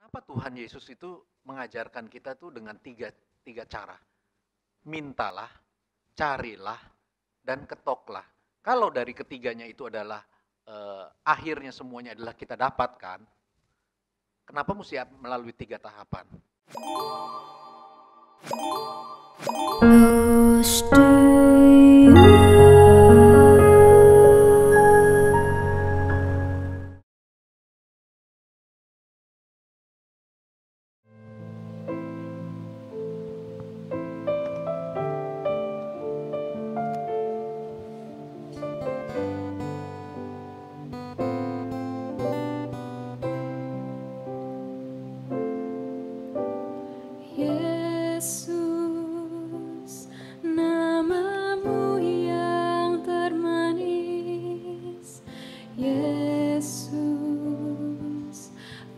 Kenapa Tuhan Yesus itu mengajarkan kita tuh dengan tiga cara? Mintalah, carilah, dan ketoklah. Kalau dari ketiganya itu adalah akhirnya semuanya adalah kita dapatkan, kenapa mesti melalui 3 tahapan? Yesus, namamu yang termanis. Yesus,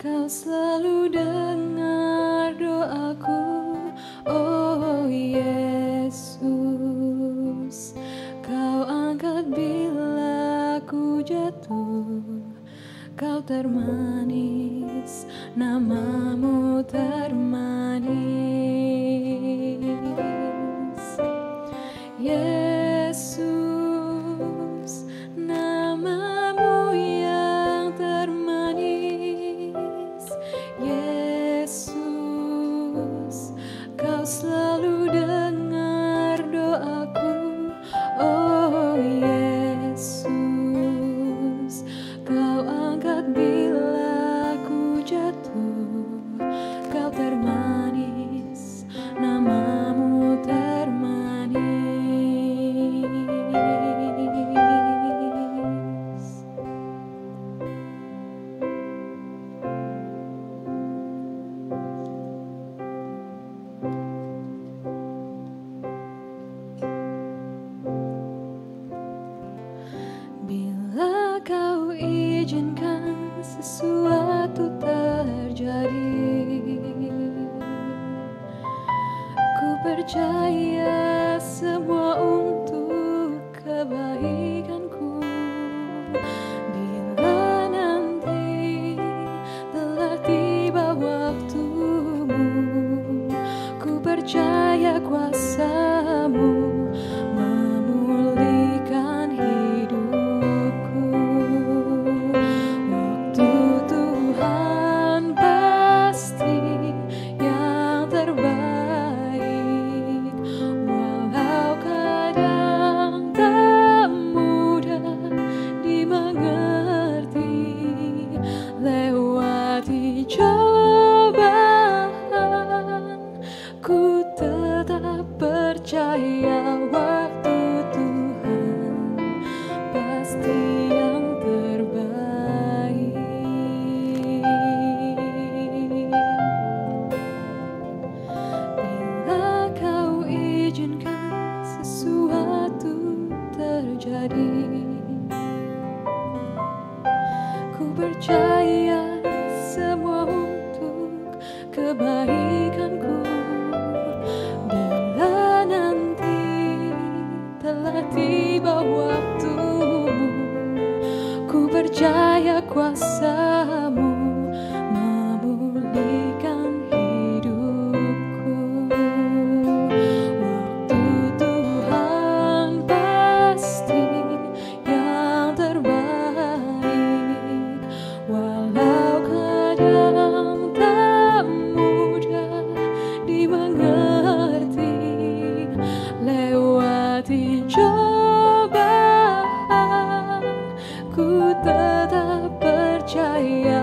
kau selalu dengar doaku. Oh Yesus, kau angkat bila ku jatuh. Kau termanis, namamu termanis. Yesus, namamu yang termanis. Yesus, kau selalu dengar doaku. Oh Yesus, kau angkat bila ku jatuh. Kau termanis, namamu termanis. Bila kau izinkan sesuatu terjadi, ku percaya semua untuk kebaikanku. Bila nanti telah tiba waktumu, ku percaya kuasamu memulihkan hidupku. Waktu Tuhan pasti yang terbaik, walau kadang tak mudah dimengerti. Lewati cobaan, ku tetap percaya waktu Tuhan pasti yang terbaik. Bila kau izinkan sesuatu terjadi, ku percaya semua untuk kebaikanku. Bila nanti telah tiba waktumu, ku percaya kuasamu memulihkan hidupku. Waktu Tuhan pasti yang terbaik, walau kadang tak mudah dimengerti. Lewati cobaan, ku tetap percaya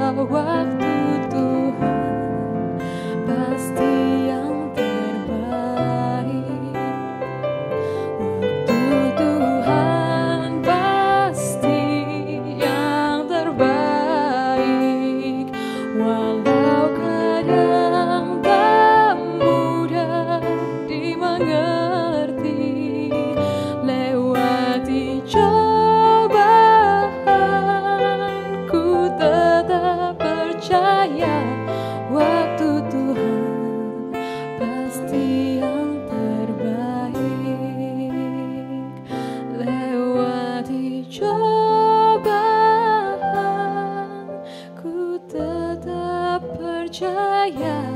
setiap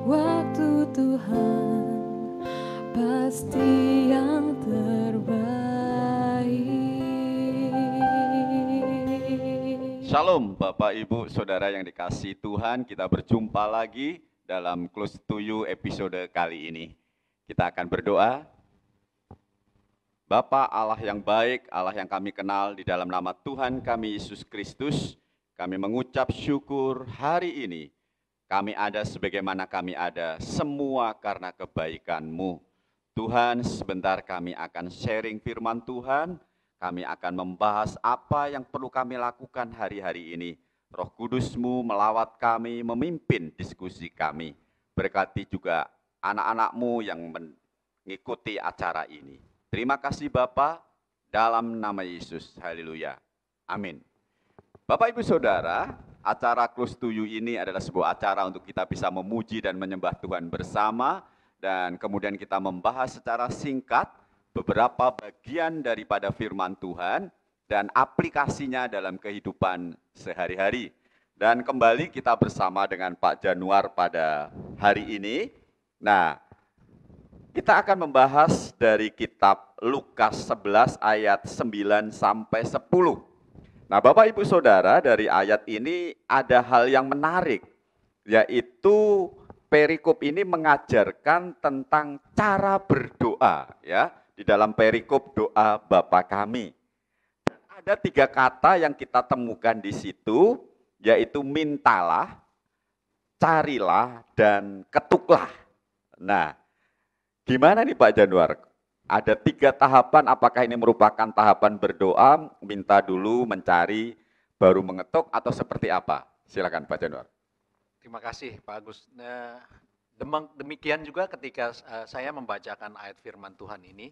waktu Tuhan pasti yang terbaik. Shalom Bapak Ibu Saudara yang dikasihi Tuhan, kita berjumpa lagi dalam Close to You episode kali ini. Kita akan berdoa. Bapa Allah yang baik, Allah yang kami kenal, di dalam nama Tuhan kami Yesus Kristus, kami mengucap syukur hari ini. Kami ada sebagaimana kami ada, semua karena kebaikan-Mu. Tuhan, sebentar kami akan sharing firman Tuhan, kami akan membahas apa yang perlu kami lakukan hari-hari ini. Roh Kudus-Mu melawat kami, memimpin diskusi kami. Berkati juga anak-anak-Mu yang mengikuti acara ini. Terima kasih Bapa, dalam nama Yesus. Haleluya. Amin. Bapak Ibu Saudara, acara Close to You ini adalah sebuah acara untuk kita bisa memuji dan menyembah Tuhan bersama. Dan kemudian kita membahas secara singkat beberapa bagian daripada firman Tuhan dan aplikasinya dalam kehidupan sehari-hari. Dan kembali kita bersama dengan Pak Januar pada hari ini. Nah, kita akan membahas dari kitab Lukas 11 ayat 9 sampai 10. Nah, Bapak Ibu Saudara, dari ayat ini ada hal yang menarik, yaitu perikop ini mengajarkan tentang cara berdoa, ya, di dalam perikop doa Bapa kami. Ada 3 kata yang kita temukan di situ, yaitu mintalah, carilah, dan ketuklah. Nah, gimana nih Pak Januar? Ada 3 tahapan, apakah ini merupakan tahapan berdoa, minta dulu, mencari, baru mengetuk, atau seperti apa? Silakan Pak Januar. Terima kasih Pak Agus. Nah, demikian juga ketika saya membacakan ayat firman Tuhan ini,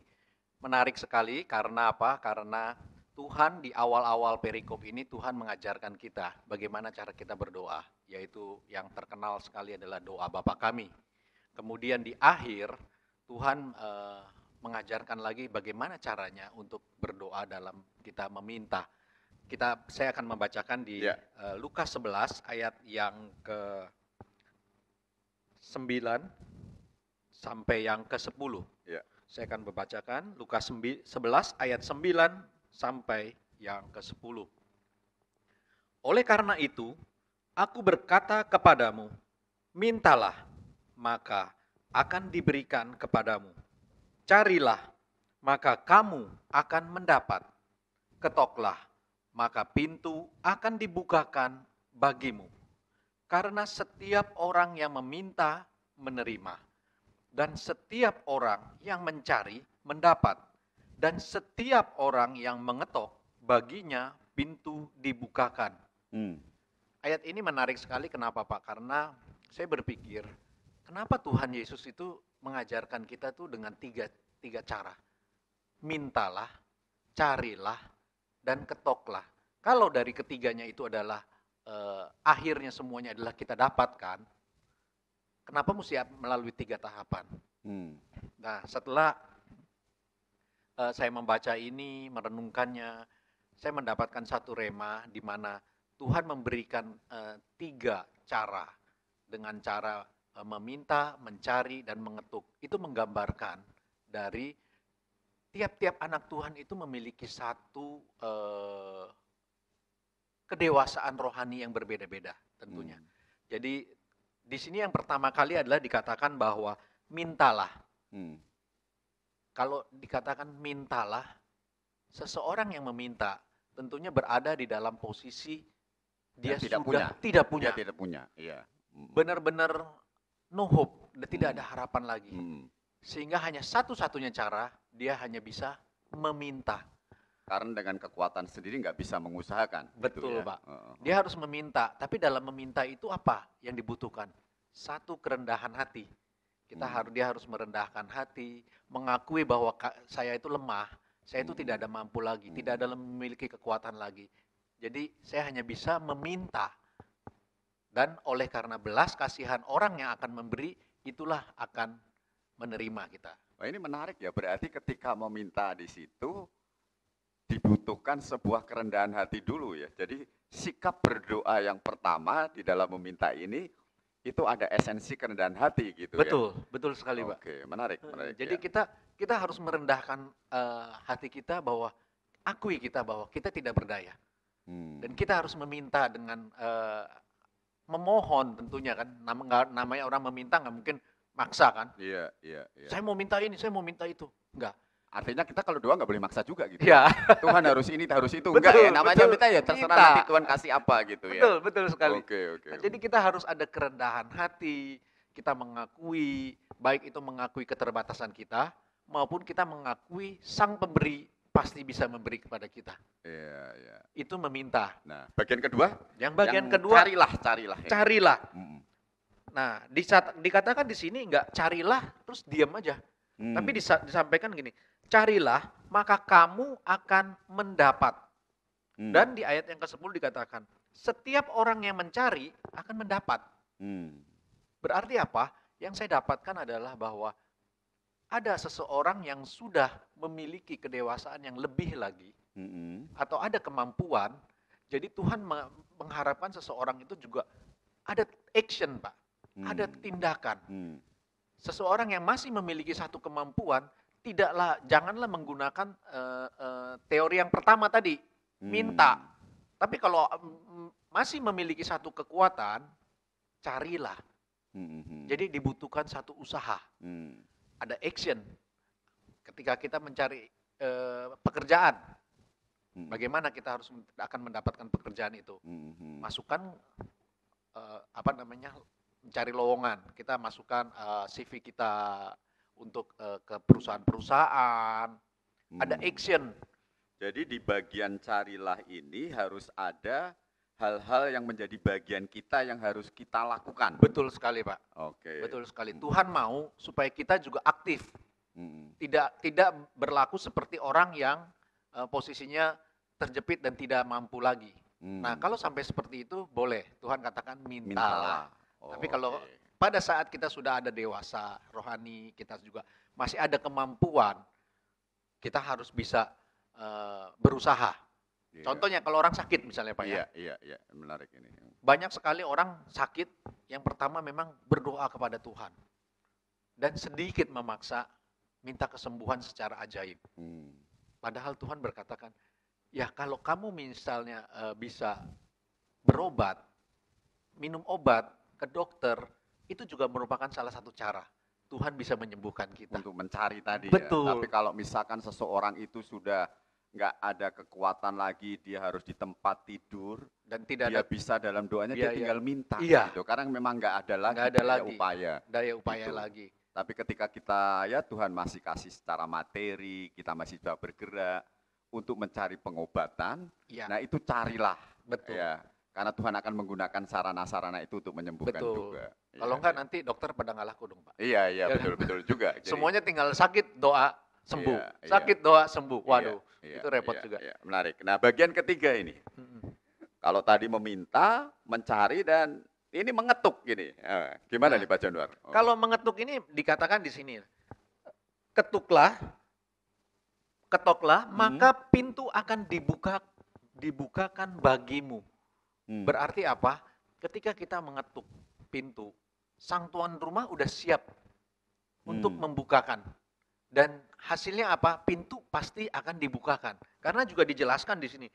menarik sekali karena apa? Karena Tuhan di awal-awal perikop ini Tuhan mengajarkan kita bagaimana cara kita berdoa, yaitu yang terkenal sekali adalah doa Bapa kami. Kemudian di akhir Tuhan mengajarkan lagi bagaimana caranya untuk berdoa dalam kita meminta. Saya akan membacakan di Lukas 11 ayat yang ke-9 sampai yang ke-10. Ya. Saya akan membacakan Lukas 11 ayat 9 sampai yang ke-10. Oleh karena itu, aku berkata kepadamu, mintalah, maka akan diberikan kepadamu. Carilah, maka kamu akan mendapat. Ketoklah, maka pintu akan dibukakan bagimu. Karena setiap orang yang meminta, menerima. Dan setiap orang yang mencari, mendapat. Dan setiap orang yang mengetok, baginya pintu dibukakan. Ayat ini menarik sekali, kenapa Pak? Karena saya berpikir, kenapa Tuhan Yesus itu mengajarkan kita tuh dengan tiga cara. Mintalah, carilah, dan ketoklah. Kalau dari ketiganya itu adalah akhirnya semuanya adalah kita dapatkan, kenapa mesti melalui 3 tahapan? Nah, setelah saya membaca ini, merenungkannya, saya mendapatkan satu rema di mana Tuhan memberikan 3 cara. Dengan cara meminta, mencari, dan mengetuk. Itu menggambarkan dari tiap-tiap anak Tuhan itu memiliki satu kedewasaan rohani yang berbeda-beda tentunya. Jadi di sini yang pertama kali adalah dikatakan bahwa mintalah. Kalau dikatakan mintalah, seseorang yang meminta tentunya berada di dalam posisi dia tidak punya. Iya. Benar-benar no hope, tidak ada harapan lagi. Sehingga hanya satu-satunya cara, dia hanya bisa meminta. Karena dengan kekuatan sendiri nggak bisa mengusahakan. Betul, gitu ya. Pak. Dia harus meminta, tapi dalam meminta itu apa yang dibutuhkan? Satu, kerendahan hati. Dia harus merendahkan hati, mengakui bahwa saya itu lemah, saya itu tidak ada mampu lagi, tidak ada memiliki kekuatan lagi. Jadi saya hanya bisa meminta. Dan oleh karena belas kasihan orang yang akan memberi, itulah akan menerima kita. Wah, ini menarik ya, berarti ketika meminta di situ dibutuhkan sebuah kerendahan hati dulu ya. Jadi sikap berdoa yang pertama di dalam meminta ini itu ada esensi kerendahan hati gitu ya. Betul, betul sekali, Pak. Oke, menarik, menarik. Jadi ya. kita harus merendahkan hati kita bahwa akui kita bahwa kita tidak berdaya. Dan kita harus meminta dengan memohon tentunya kan. Namanya orang meminta nggak mungkin maksa kan. Iya, iya, iya. Saya mau minta ini, saya mau minta itu. Enggak. Artinya kita kalau doa nggak boleh maksa juga gitu. Ya. Tuhan harus ini, harus itu. Betul, Enggak ya, namanya betul. minta ya terserah Minta. nanti Tuhan kasih apa gitu ya. Betul, betul sekali. Oke, oke. Nah, jadi kita harus ada kerendahan hati, kita mengakui, baik itu mengakui keterbatasan kita, maupun kita mengakui sang pemberi pasti bisa memberi kepada kita. Iya, iya. Itu meminta. Nah, bagian kedua? Yang bagian yang kedua, carilah ya. carilah. Mm, Nah, dikatakan di sini enggak carilah terus diam aja. mm. Tapi disampaikan gini, carilah maka kamu akan mendapat. Mm, Dan di ayat yang ke-10 dikatakan, setiap orang yang mencari akan mendapat. mm, Berarti apa? Yang saya dapatkan adalah bahwa ada seseorang yang sudah memiliki kedewasaan yang lebih lagi, mm, atau ada kemampuan, jadi Tuhan mengharapkan seseorang itu juga ada action, Pak. Ada tindakan. mm. Seseorang yang masih memiliki satu kemampuan, janganlah menggunakan teori yang pertama tadi, minta. Tapi kalau masih memiliki satu kekuatan, carilah. Jadi dibutuhkan satu usaha, ada action. Ketika kita mencari pekerjaan, bagaimana kita akan mendapatkan pekerjaan itu? Masukkan mencari lowongan. Kita masukkan CV kita untuk ke perusahaan-perusahaan. Ada action. Jadi di bagian carilah ini harus ada hal-hal yang menjadi bagian kita yang harus kita lakukan. Betul sekali, Pak. Oke. Betul sekali. Tuhan mau supaya kita juga aktif. Mm, Tidak berlaku seperti orang yang posisinya terjepit dan tidak mampu lagi. mm. Nah, kalau sampai seperti itu boleh. Tuhan katakan mintalah. Mintalah. Tapi kalau Oke. pada saat kita sudah ada dewasa, rohani, kita juga masih ada kemampuan, kita harus bisa berusaha. Iya. Contohnya kalau orang sakit misalnya, Pak ya. Iya, menarik ini. Banyak sekali orang sakit yang pertama memang berdoa kepada Tuhan. Dan sedikit memaksa minta kesembuhan secara ajaib. Padahal Tuhan berkatakan, ya kalau kamu misalnya bisa berobat, minum obat ke dokter, itu juga merupakan salah satu cara Tuhan bisa menyembuhkan kita. Untuk mencari tadi Betul. ya. Tapi kalau misalkan seseorang itu sudah nggak ada kekuatan lagi, dia harus di tempat tidur, Dan tidak dia ada bisa dalam doanya Iya, dia tinggal minta Iya. gitu. Karena memang nggak ada lagi, Nggak ada daya lagi. upaya. daya upaya Gitu. lagi. Tapi ketika kita ya Tuhan masih kasih secara materi, kita masih bisa bergerak untuk mencari pengobatan, Ya, nah itu carilah. betul. Ya, karena Tuhan akan menggunakan sarana-sarana itu untuk menyembuhkan Betul. juga. Kalau enggak nanti dokter pada ngalah kudung, Pak. Iya, Ya kan? betul juga. Jadi, Semuanya tinggal sakit, doa, sembuh. Iya, Sakit, doa, sembuh. Waduh, iya, itu repot iya, juga. iya, menarik. Nah, bagian ketiga ini. Mm-mm. Kalau tadi meminta, mencari, dan ini mengetuk gini. Gimana Nah, nih Pak Januar? Kalau mengetuk ini dikatakan di sini, ketoklah, maka pintu akan dibukakan bagimu. Berarti apa? Ketika kita mengetuk pintu, sang tuan rumah udah siap untuk membukakan. Dan hasilnya apa? Pintu pasti akan dibukakan. Karena juga dijelaskan di sini.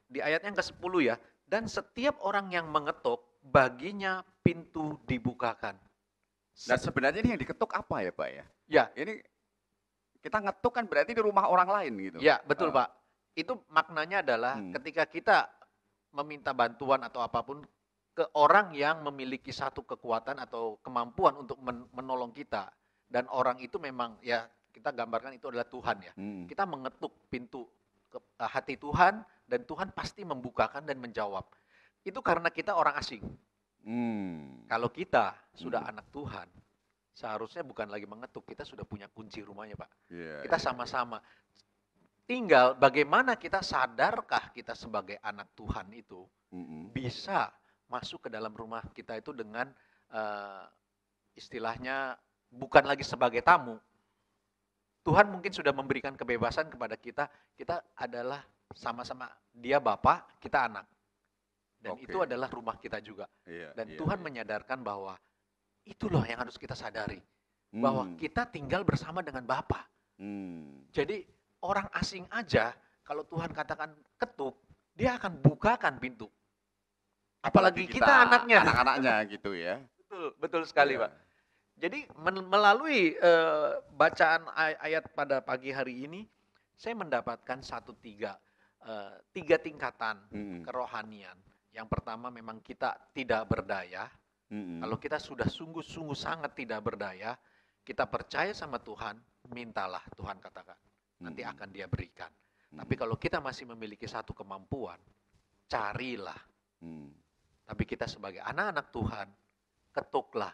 Di ayat yang ke-10 ya. Dan setiap orang yang mengetuk, baginya pintu dibukakan. Nah, sebenarnya ini yang diketuk apa ya Pak ya? Ya, Ini kita ngetuk kan berarti di rumah orang lain gitu. ya betul Pak. Itu maknanya adalah ketika kita meminta bantuan atau apapun ke orang yang memiliki satu kekuatan atau kemampuan untuk menolong kita. Dan orang itu memang ya kita gambarkan itu adalah Tuhan ya. Kita mengetuk pintu hati Tuhan dan Tuhan pasti membukakan dan menjawab. Itu karena kita orang asing. Kalau kita sudah anak Tuhan, seharusnya bukan lagi mengetuk, kita sudah punya kunci rumahnya Pak. Kita sama-sama. Tinggal bagaimana kita sadarkah kita sebagai anak Tuhan itu bisa masuk ke dalam rumah kita itu dengan istilahnya bukan lagi sebagai tamu. Tuhan mungkin sudah memberikan kebebasan kepada kita, kita adalah sama-sama dia Bapa, kita anak. Dan Oke. itu adalah rumah kita juga. Iya, Dan iya, Tuhan iya. menyadari bahwa itu loh yang harus kita sadari. Bahwa Hmm, kita tinggal bersama dengan Bapa. hmm. Jadi orang asing aja, kalau Tuhan katakan ketuk, dia akan bukakan pintu. Apalagi kita anaknya. anak-anaknya gitu ya. Betul, betul sekali Iya. Pak. Jadi melalui bacaan ayat pada pagi hari ini, saya mendapatkan tiga tingkatan Mm-mm. kerohanian. Yang pertama memang kita tidak berdaya. Mm-mm. Kalau kita sudah sungguh-sungguh sangat tidak berdaya, kita percaya sama Tuhan, mintalah Tuhan katakan. Nanti Mm-mm. akan dia berikan. Tapi kalau kita masih memiliki satu kemampuan, carilah. Mm. Tapi kita sebagai anak-anak Tuhan, ketuklah.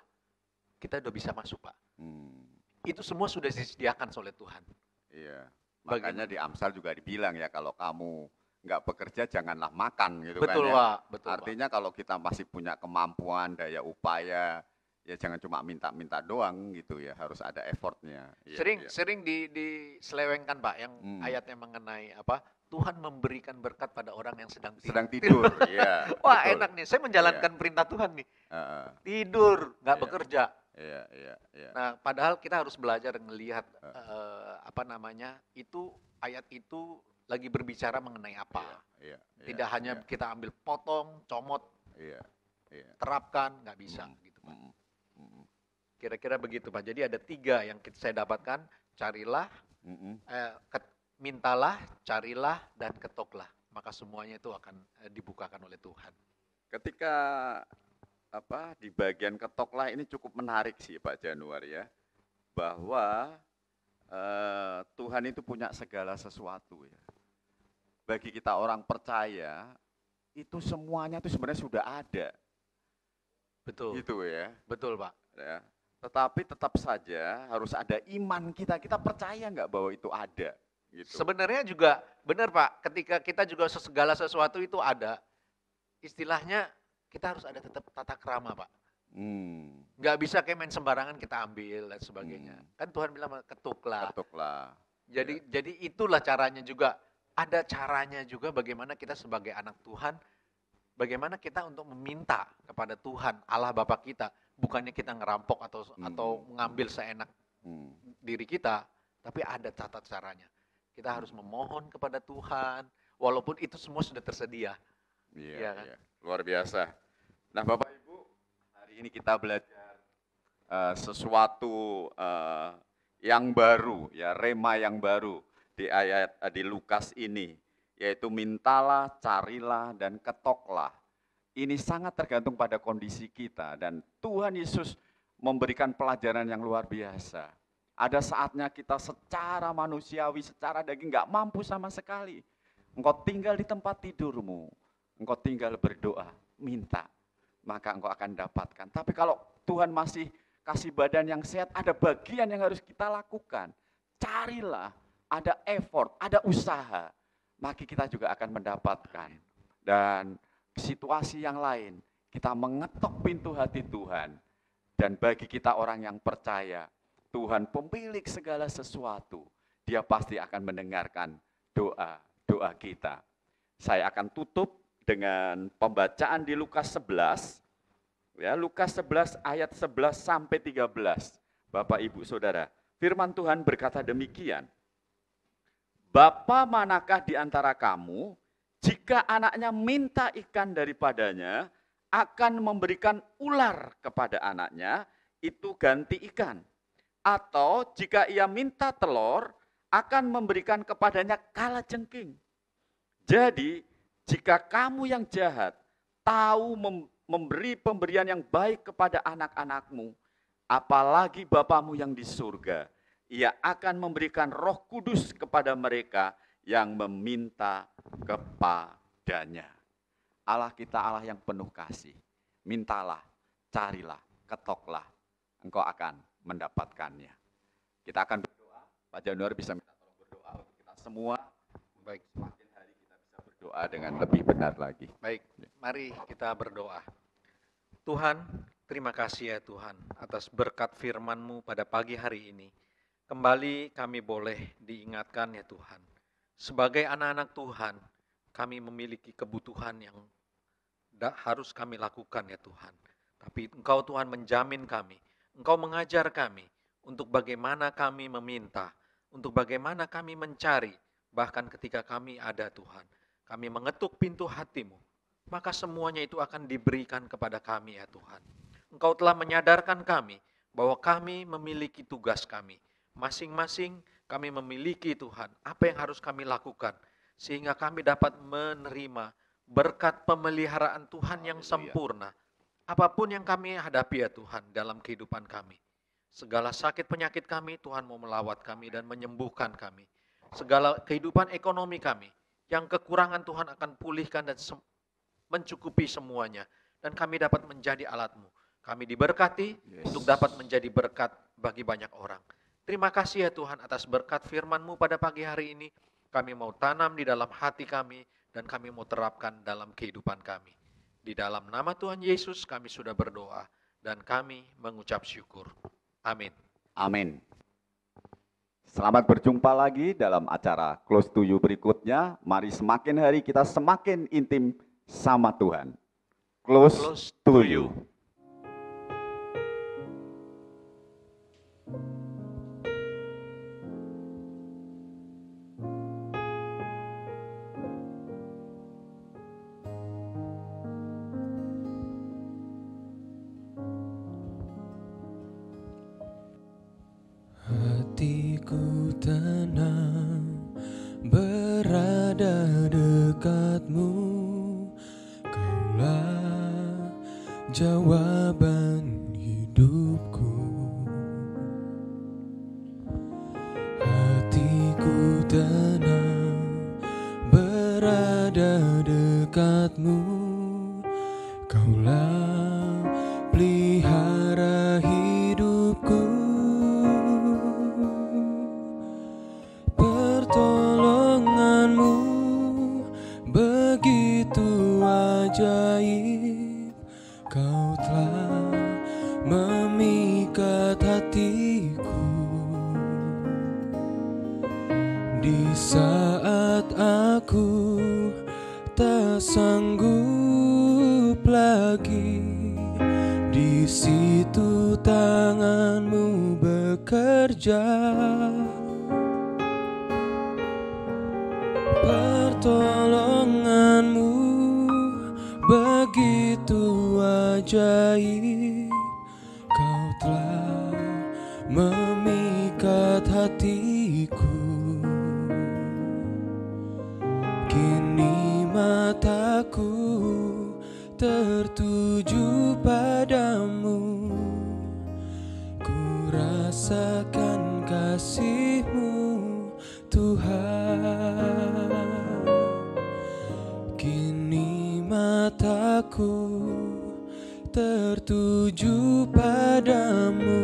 Kita udah bisa masuk Pak. Mm. Itu semua sudah disediakan oleh Tuhan. Iya. Bagaimana? Makanya di Amsal juga dibilang ya, kalau kamu nggak bekerja janganlah makan gitu Betul kan ya. Pak, betul Artinya kalau kita masih punya kemampuan, daya upaya, ya jangan cuma minta-minta doang gitu ya, harus ada effortnya. Pak. Iya, Sering iya. sering diselewengkan Pak yang ayatnya mengenai apa? Tuhan memberikan berkat pada orang yang sedang tidur. Sedang tidur, iya. Wah betul. enak nih, saya menjalankan perintah Tuhan nih. Heeh. Tidur, nggak Iya. bekerja. Iya, iya, iya. Nah, padahal kita harus belajar melihat itu ayat itu lagi berbicara mengenai apa. Iya, iya, Tidak hanya iya, kita ambil potong, comot, iya, iya. terapkan, nggak bisa gitu Pak. Kira-kira begitu Pak. Jadi ada tiga yang saya dapatkan, carilah, mintalah, carilah, dan ketoklah. Maka semuanya itu akan dibukakan oleh Tuhan. Ketika di bagian ketoklah ini cukup menarik sih Pak Januar ya, bahwa Tuhan itu punya segala sesuatu ya. Bagi kita orang percaya, itu semuanya itu sebenarnya sudah ada. Betul. Gitu ya. Betul Pak. Ya. Tetapi tetap saja harus ada iman kita. Kita percaya nggak bahwa itu ada? Gitu. Sebenarnya juga benar Pak, ketika kita juga segala sesuatu itu ada, istilahnya kita harus ada tetap tata krama Pak. Nggak bisa kayak main sembarangan kita ambil dan sebagainya. Kan Tuhan bilang ketuklah. Ketuklah. Jadi itulah caranya juga. Ada caranya juga bagaimana kita sebagai anak Tuhan, bagaimana kita untuk meminta kepada Tuhan Allah Bapa kita, bukannya kita ngerampok atau mengambil seenak diri kita, tapi ada tata caranya. Kita harus memohon kepada Tuhan, walaupun itu semua sudah tersedia. Iya, Ya kan? iya. Luar biasa. Nah Bapak Ibu, hari ini kita belajar sesuatu yang baru, ya rema yang baru di Lukas ini, yaitu mintalah, carilah, dan ketoklah. Ini sangat tergantung pada kondisi kita, dan Tuhan Yesus memberikan pelajaran yang luar biasa. Ada saatnya kita secara manusiawi, secara daging nggak mampu sama sekali. Engkau tinggal di tempat tidurmu, engkau tinggal berdoa, minta, maka engkau akan dapatkan. Tapi kalau Tuhan masih kasih badan yang sehat, ada bagian yang harus kita lakukan. Carilah, ada effort, ada usaha, maka kita juga akan mendapatkan. Dan situasi yang lain, kita mengetok pintu hati Tuhan. Dan bagi kita orang yang percaya, Tuhan pemilik segala sesuatu, Dia pasti akan mendengarkan doa kita. Saya akan tutup dengan pembacaan di Lukas 11. Ya, Lukas 11 ayat 11 sampai 13. Bapak, Ibu, Saudara, firman Tuhan berkata demikian. Bapa manakah di antara kamu, jika anaknya minta ikan daripadanya, akan memberikan ular kepada anaknya, itu ganti ikan. Atau jika ia minta telur, akan memberikan kepadanya kalajengking. Jadi, jika kamu yang jahat tahu memberi pemberian yang baik kepada anak-anakmu, apalagi Bapamu yang di surga, Ia akan memberikan Roh Kudus kepada mereka yang meminta kepadanya. Allah kita Allah yang penuh kasih. Mintalah, carilah, ketoklah, engkau akan mendapatkannya. Kita akan berdoa. Pak Januar bisa minta tolong berdoa untuk kita semua. Baik, semakin hari kita bisa berdoa dengan lebih benar lagi. Baik, mari kita berdoa. Tuhan, terima kasih ya Tuhan atas berkat firman-Mu pada pagi hari ini. Kembali kami boleh diingatkan ya Tuhan. Sebagai anak-anak Tuhan, kami memiliki kebutuhan yang harus kami lakukan ya Tuhan. Tapi Engkau Tuhan menjamin kami, Engkau mengajar kami untuk bagaimana kami meminta, untuk bagaimana kami mencari, bahkan ketika kami ada Tuhan. Kami mengetuk pintu hati-Mu, maka semuanya itu akan diberikan kepada kami ya Tuhan. Engkau telah menyadarkan kami bahwa kami memiliki tugas kami. Masing-masing kami memiliki Tuhan, apa yang harus kami lakukan, sehingga kami dapat menerima berkat pemeliharaan Tuhan yang sempurna. Apapun yang kami hadapi ya Tuhan dalam kehidupan kami. Segala sakit penyakit kami, Tuhan mau melawat kami dan menyembuhkan kami. Segala kehidupan ekonomi kami, yang kekurangan Tuhan akan pulihkan dan mencukupi semuanya. Dan kami dapat menjadi alat-Mu. Kami diberkati untuk dapat menjadi berkat bagi banyak orang. Terima kasih ya Tuhan atas berkat firman-Mu pada pagi hari ini. Kami mau tanam di dalam hati kami dan kami mau terapkan dalam kehidupan kami. Di dalam nama Tuhan Yesus kami sudah berdoa dan kami mengucap syukur. Amin. Amin. Selamat berjumpa lagi dalam acara Close to You berikutnya. Mari semakin hari kita semakin intim sama Tuhan. Close to You. Hatiku tenang berada dekat-Mu, Kaulah jawaban hidupku. Hatiku tenang berada dekat-Mu, Kaulah pelihara hidupku. Pertolongan-Mu begitu ajaib, Kau telah memikat hatiku. Di saat aku tak sanggup lagi, di situ tangan-Mu bekerja. Pertolongan-Mu begitu ajaib, Kau telah memikat hatiku. Kini mataku tertuju padamu, ku rasakan kasih-Mu Tuhan. Kini mataku tertuju padamu,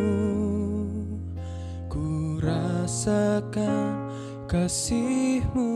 ku rasakan kasih-Mu